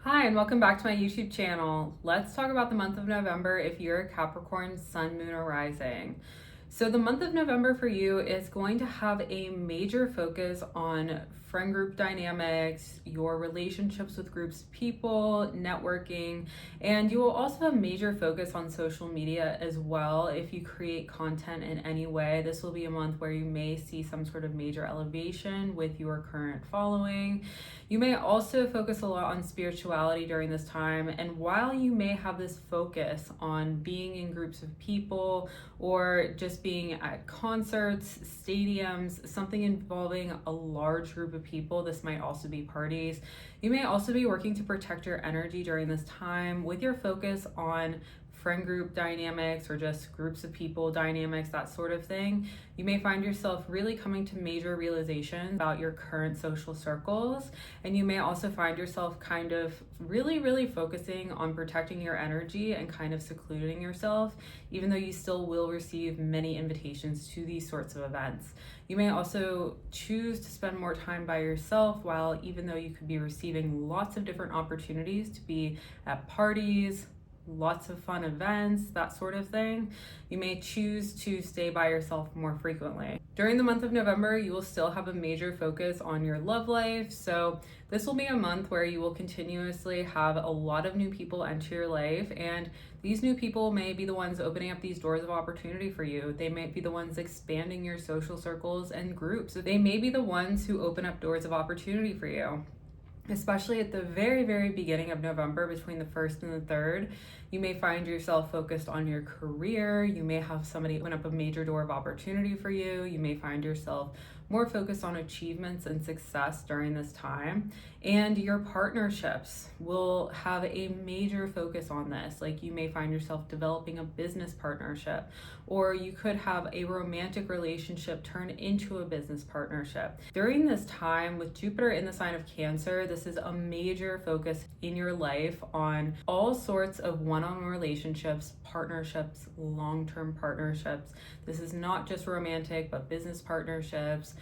Hi, and welcome back to my YouTube channel. Let's talk about the month of November if you're a Capricorn sun, moon, or rising. So the month of November for you is going to have a major focus on friend group dynamics, your relationships with groups of people, networking, and you will also have major focus on social media as well. If you create content in any way, this will be a month where you may see some sort of major elevation with your current following. You may also focus a lot on spirituality during this time, and while you may have this focus on being in groups of people or just being at concerts, stadiums, something involving a large group of people, this might also be parties. You may also be working to protect your energy during this time with your focus on friend group dynamics or just groups of people dynamics, that sort of thing. You may find yourself really coming to major realizations about your current social circles, and you may also find yourself kind of really focusing on protecting your energy and kind of secluding yourself, even though you still will receive many invitations to these sorts of events. You may also choose to spend more time by yourself, while even though you could be receiving lots of different opportunities to be at parties, lots of fun events, that sort of thing, you may choose to stay by yourself more frequently. During the month of November, you will still have a major focus on your love life. So this will be a month where you will continuously have a lot of new people enter your life, and these new people may be the ones opening up these doors of opportunity for you. They might be the ones expanding your social circles and groups. They may be the ones who open up doors of opportunity for you. Especially at the very beginning of November, between the 1st and the 3rd, you may find yourself focused on your career. You may have somebody open up a major door of opportunity for you. You may find yourself more focused on achievements and success during this time. And your partnerships will have a major focus on this. Like, you may find yourself developing a business partnership, or you could have a romantic relationship turn into a business partnership. During this time, with Jupiter in the sign of Cancer, this is a major focus in your life on all sorts of one-on-one relationships, partnerships, long-term partnerships. This is not just romantic, but business partnerships,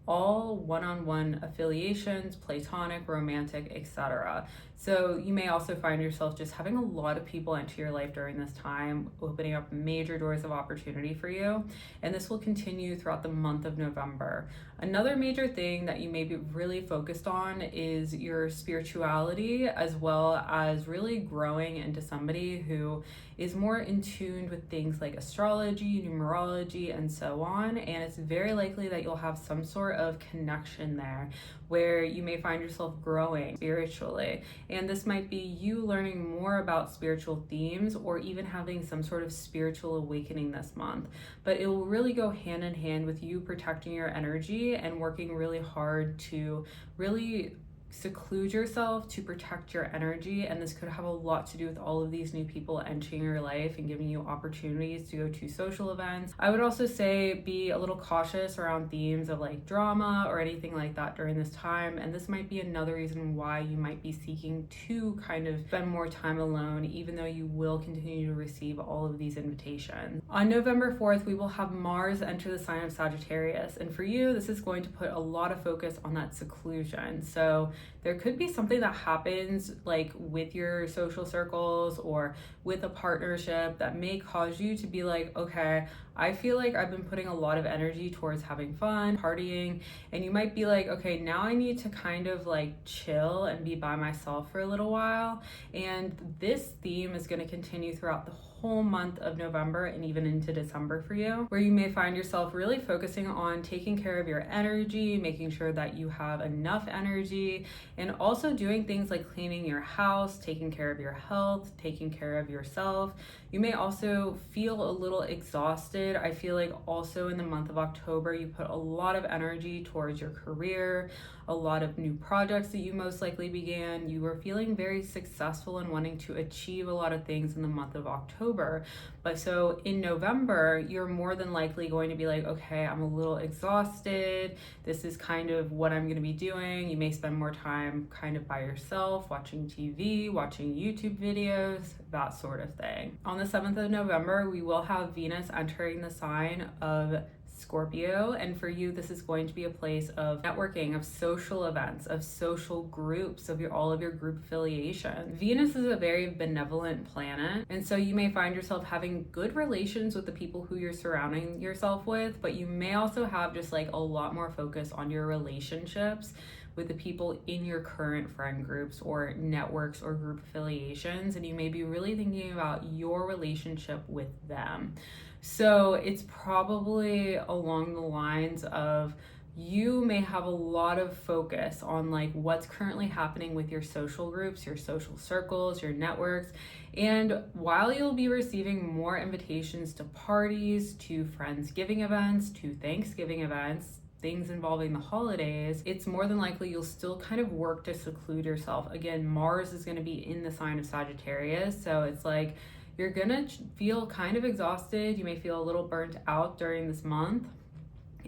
all one-on-one affiliations, platonic, romantic, etc. So you may also find yourself just having a lot of people enter your life during this time, opening up major doors of opportunity for you. And this will continue throughout the month of November. Another major thing that you may be really focused on is your spirituality, as well as really growing into somebody who is more in tune with things like astrology, numerology, and so on. And it's very likely that you'll have some sort of connection there where you may find yourself growing spiritually. And this might be you learning more about spiritual themes, or even having some sort of spiritual awakening this month. But it will really go hand in hand with you protecting your energy and working really hard to really seclude yourself to protect your energy. And this could have a lot to do with all of these new people entering your life and giving you opportunities to go to social events. I would also say be a little cautious around themes of like drama or anything like that during this time. And this might be another reason why you might be seeking to kind of spend more time alone, even though you will continue to receive all of these invitations. On November 4th, we will have Mars enter the sign of Sagittarius. And for you, this is going to put a lot of focus on that seclusion. So there could be something that happens like with your social circles or with a partnership that may cause you to be like, okay, I feel like I've been putting a lot of energy towards having fun, partying, and you might be like, okay, now I need to kind of like chill and be by myself for a little while. And this theme is going to continue throughout the whole month of November and even into December for you, where you may find yourself really focusing on taking care of your energy, making sure that you have enough energy, and also doing things like cleaning your house, taking care of your health, taking care of yourself. You may also feel a little exhausted. I feel like also in the month of October, you put a lot of energy towards your career, a lot of new projects that you most likely began. You were feeling very successful and wanting to achieve a lot of things in the month of October. But so in November, you're more than likely going to be like, okay, I'm a little exhausted. This is kind of what I'm going to be doing. You may spend more time kind of by yourself, watching TV, watching YouTube videos, that sort of thing. On the 7th of November, we will have Venus entering the sign of Scorpio, and for you this is going to be a place of networking, of social events, of social groups, of all of your group affiliation. Venus is a very benevolent planet, and so you may find yourself having good relations with the people who you're surrounding yourself with, but you may also have just like a lot more focus on your relationships with the people in your current friend groups or networks or group affiliations, and you may be really thinking about your relationship with them. So it's probably along the lines of you may have a lot of focus on like what's currently happening with your social groups, your social circles, your networks. And while you'll be receiving more invitations to parties, to Friendsgiving events, to Thanksgiving events, things involving the holidays, it's more than likely you'll still kind of work to seclude yourself. Again, Mars is going to be in the sign of Sagittarius, so it's like you're gonna feel kind of exhausted. You may feel a little burnt out during this month.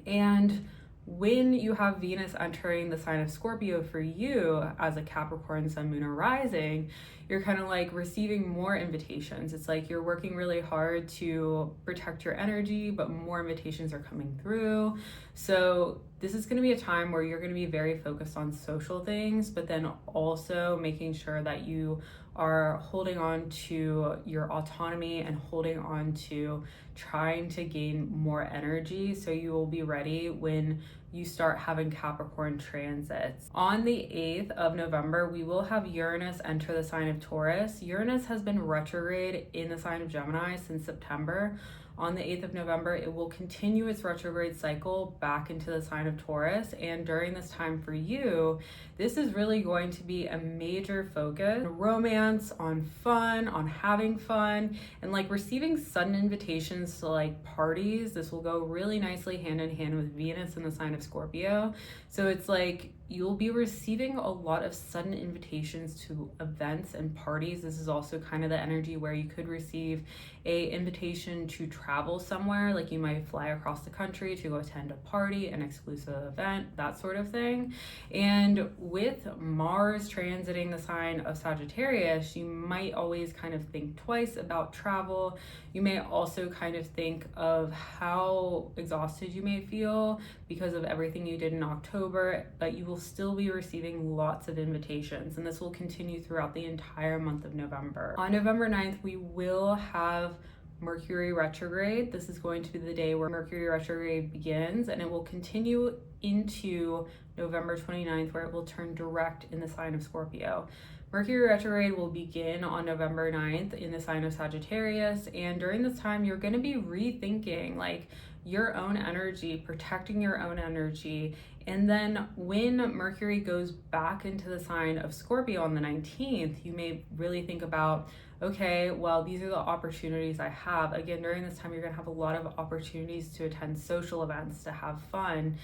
And when you have Venus entering the sign of Scorpio for you as a Capricorn sun, moon, or rising, you're kind of like receiving more invitations. It's like you're working really hard to protect your energy, but more invitations are coming through. So this is going to be a time where you're going to be very focused on social things, but then also making sure that you are holding on to your autonomy and holding on to trying to gain more energy so you will be ready when you start having Capricorn transits. On the 8th of November, we will have Uranus enter the sign of Taurus. Uranus has been retrograde in the sign of Gemini since September. On the 8th of November, it will continue its retrograde cycle back into the sign of Taurus. And during this time for you, this is really going to be a major focus on romance, on fun, on having fun, and like receiving sudden invitations to like parties. This will go really nicely hand in hand with Venus in the sign of Scorpio. So it's like you'll be receiving a lot of sudden invitations to events and parties. This is also kind of the energy where you could receive a invitation to travel somewhere, like you might fly across the country to go attend a party, an exclusive event, that sort of thing. And with Mars transiting the sign of Sagittarius, you might always kind of think twice about travel. You may also kind of think of how exhausted you may feel because of everything you did in October, but you will still be receiving lots of invitations, and this will continue throughout the entire month of November. On November 9th, we will have Mercury Retrograde. This is going to be the day where Mercury Retrograde begins, and it will continue into November 29th, where it will turn direct in the sign of Scorpio. Mercury retrograde will begin on November 9th in the sign of Sagittarius, and during this time you're going to be rethinking like your own energy, protecting your own energy. And then when Mercury goes back into the sign of Scorpio on the 19th, you may really think about, okay, well, these are the opportunities I have. Again, during this time, you're gonna have a lot of opportunities to attend social events, to have fun,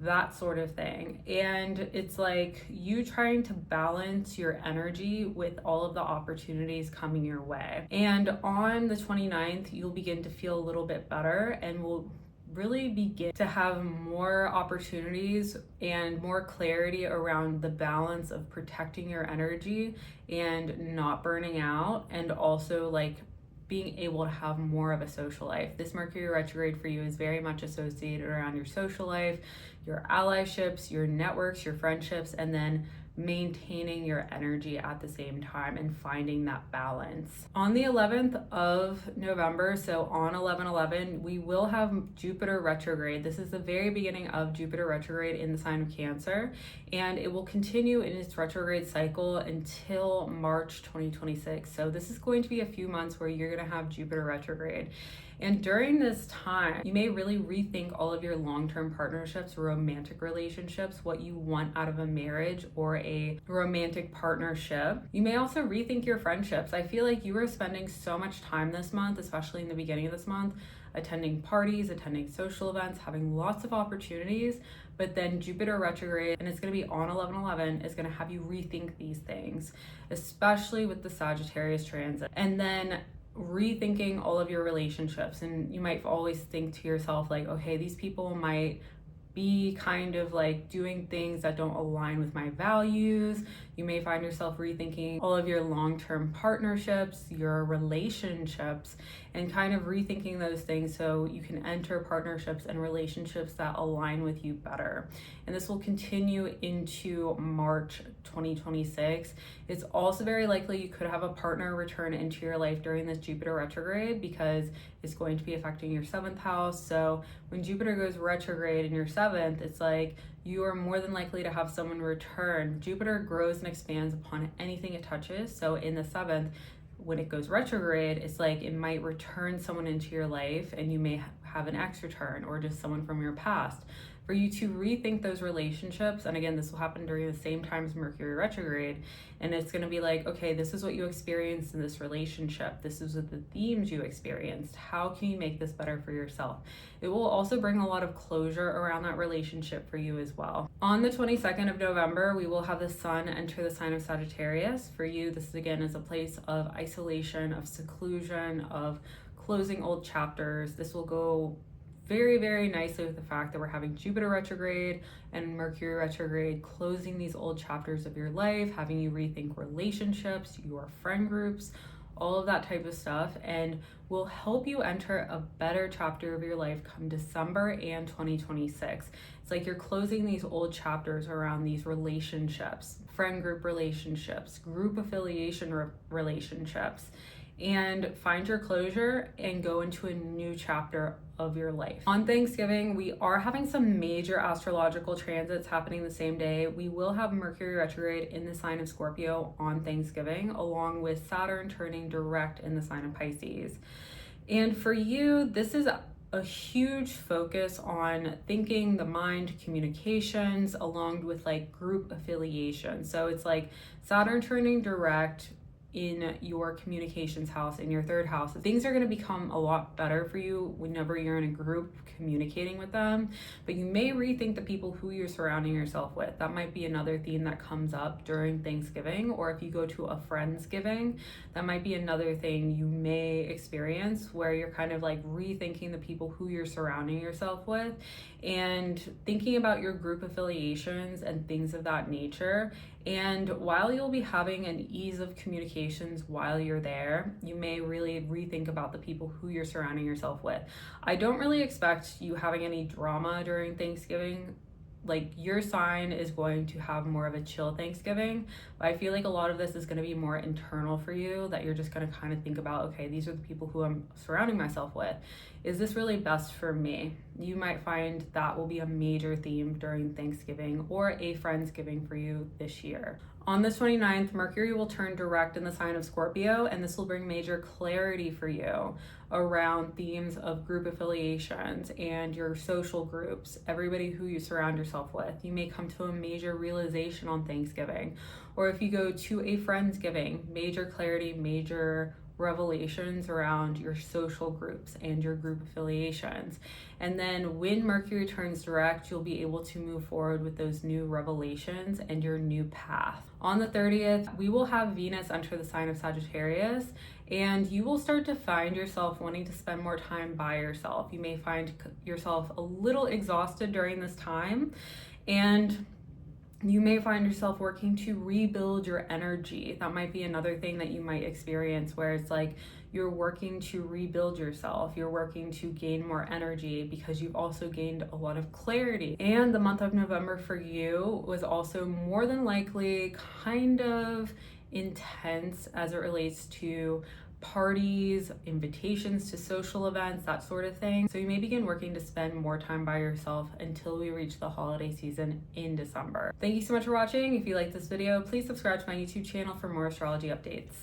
that sort of thing. And it's like you trying to balance your energy with all of the opportunities coming your way. And on the 29th, you'll begin to feel a little bit better and will really begin to have more opportunities and more clarity around the balance of protecting your energy and not burning out, and also like being able to have more of a social life. This Mercury retrograde for you is very much associated around your social life, your allyships, your networks, your friendships, and then maintaining your energy at the same time and finding that balance. On the 11th of November, so on 11/11, we will have Jupiter retrograde. This is the very beginning of Jupiter retrograde in the sign of Cancer, and it will continue in its retrograde cycle until March 2026. So this is going to be a few months where you're going to have Jupiter retrograde. And during this time, you may really rethink all of your long-term partnerships, romantic relationships, what you want out of a marriage or a romantic partnership. You may also rethink your friendships. I feel like you are spending so much time this month, especially in the beginning of this month, attending parties, attending social events, having lots of opportunities, but then Jupiter retrograde, and it's going to be on 11/11, is going to have you rethink these things, especially with the Sagittarius transit. And then rethinking all of your relationships, and you might always think to yourself like, okay, these people might be kind of like doing things that don't align with my values. You may find yourself rethinking all of your long-term partnerships, your relationships, and kind of rethinking those things so you can enter partnerships and relationships that align with you better. And this will continue into March 2026. It's also very likely you could have a partner return into your life during this Jupiter retrograde because it's going to be affecting your 7th house. So when Jupiter goes retrograde in your 7th, it's like you are more than likely to have someone return. Jupiter grows and expands upon anything it touches. So in the 7th, when it goes retrograde, it's like it might return someone into your life, and you may have an ex return or just someone from your past, for you to rethink those relationships. And again, this will happen during the same time as Mercury retrograde. And it's going to be like, okay, this is what you experienced in this relationship. This is what the themes you experienced. How can you make this better for yourself? It will also bring a lot of closure around that relationship for you as well. On the 22nd of November, we will have the sun enter the sign of Sagittarius. For you, this again is a place of isolation, of seclusion, of closing old chapters. This will go very, very nicely with the fact that we're having Jupiter retrograde and Mercury retrograde, closing these old chapters of your life, having you rethink relationships, your friend groups, all of that type of stuff, and will help you enter a better chapter of your life come December and 2026. It's like you're closing these old chapters around these relationships, friend group relationships, group affiliation relationships, and find your closure and go into a new chapter of your life. On Thanksgiving, we are having some major astrological transits happening the same day. We will have Mercury retrograde in the sign of Scorpio on Thanksgiving, along with Saturn turning direct in the sign of Pisces. And for you, this is a huge focus on thinking, the mind, communications, along with like group affiliation. So it's like Saturn turning direct in your communications house, in your 3rd house. Things are going to become a lot better for you whenever you're in a group communicating with them, but you may rethink the people who you're surrounding yourself with. That might be another theme that comes up during Thanksgiving, or if you go to a Friendsgiving, that might be another thing you may experience where you're kind of like rethinking the people who you're surrounding yourself with and thinking about your group affiliations and things of that nature. And while you'll be having an ease of communications while you're there, you may really rethink about the people who you're surrounding yourself with. I don't really expect you having any drama during Thanksgiving. Like, your sign is going to have more of a chill Thanksgiving, but I feel like a lot of this is going to be more internal for you, that you're just going to kind of think about, okay, these are the people who I'm surrounding myself with. Is this really best for me? You might find that will be a major theme during Thanksgiving or a Friendsgiving for you this year. On the 29th, Mercury will turn direct in the sign of Scorpio, and this will bring major clarity for you around themes of group affiliations and your social groups, everybody who you surround yourself with. You may come to a major realization on Thanksgiving, or if you go to a Friendsgiving, major clarity, major revelations around your social groups and your group affiliations. And then when Mercury turns direct, you'll be able to move forward with those new revelations and your new path. On the 30th, we will have Venus enter the sign of Sagittarius, and you will start to find yourself wanting to spend more time by yourself. You may find yourself a little exhausted during this time, and you may find yourself working to rebuild your energy. That might be another thing that you might experience, where it's like you're working to rebuild yourself. You're working to gain more energy because you've also gained a lot of clarity. And the month of November for you was also more than likely kind of intense as it relates to parties, invitations to social events, that sort of thing. So you may begin working to spend more time by yourself until we reach the holiday season in December. Thank you so much for watching. If you like this video, please subscribe to my YouTube channel for more astrology updates.